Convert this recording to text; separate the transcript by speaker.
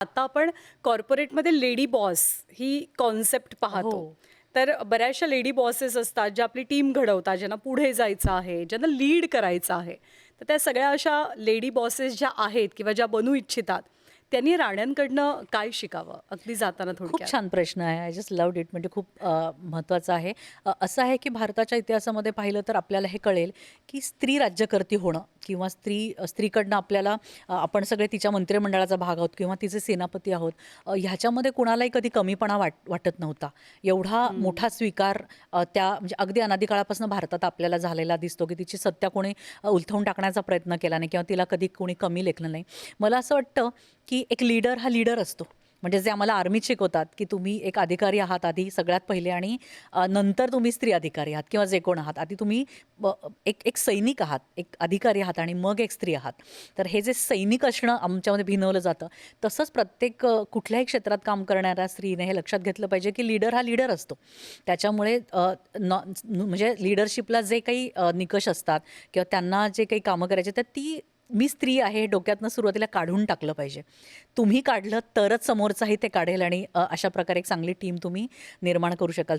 Speaker 1: आता आपण कॉर्पोरेटमध्ये lady boss ही concept पाहतो.
Speaker 2: हो.
Speaker 1: तर बऱ्याचशा लेडी बॉसेस असतात, ज्या आपली टीम घडवतात, ज्यांना पुढे जायचं आहे, ज्यांना लीड करायचं आहे. तर त्या सगळ्या अशा लेडी बॉसेस ज्या आहेत किंवा ज्या बनू इच्छितात, त्यांनी राण्यांकडनं काय शिकावं? अगदी जाताना
Speaker 2: खूप
Speaker 1: थोडक्यात.
Speaker 2: छान प्रश्न आहे. I just loved it. म्हणजे खूप महत्त्वाचं आहे. असं आहे की भारताच्या इतिहासामध्ये पाहिलं तर आपल्याला हे कळेल की स्त्री राज्यकर्ती होणं किंवा स्त्रीकडनं आपल्याला आपण सगळे तिच्या मंत्रिमंडळाचा भाग आहोत किंवा तिचे सेनापती आहोत. ह्याच्यामध्ये कुणालाही कधी कमीपणा वाटत नव्हता. एवढा
Speaker 1: हं.
Speaker 2: मोठा स्वीकार त्या म्हणजे अगदी अनादी काळापासून भारतात आपल्याला झालेला दिसतो की तिची सत्ता कोणी उलथवून टाकण्याचा प्रयत्न केला नाही किंवा तिला कधी कोणी कमी लेखलं नाही. मला असं वाटतं की एक लीडर हा लीडर असतो. म्हणजे जे आम्हाला आर्मीत शिकवतात की तुम्ही एक अधिकारी आहात आधी सगळ्यात पहिले आणि नंतर तुम्ही स्त्री अधिकारी आहात किंवा जे कोण आहात. आधी तुम्ही एक एक सैनिक आहात, एक अधिकारी आहात आणि मग एक स्त्री आहात. तर हे जे सैनिक असणं आमच्यामध्ये भिनवलं जातं, तसंच प्रत्येक कुठल्याही क्षेत्रात काम करणाऱ्या स्त्रीने हे लक्षात घेतलं पाहिजे की लीडर हा लीडर असतो. त्याच्यामुळे म्हणजे लीडरशिपला जे काही निकष असतात किंवा त्यांना जे काही कामं करायची तर ती मी स्त्री आहे हे डोक्यातनं सुरुवातीला काढून टाकलं पाहिजे. तुम्ही काढलं तरच समोरचाही ते काढेल आणि अशा प्रकारे एक चांगली टीम तुम्ही निर्माण करू शकाल.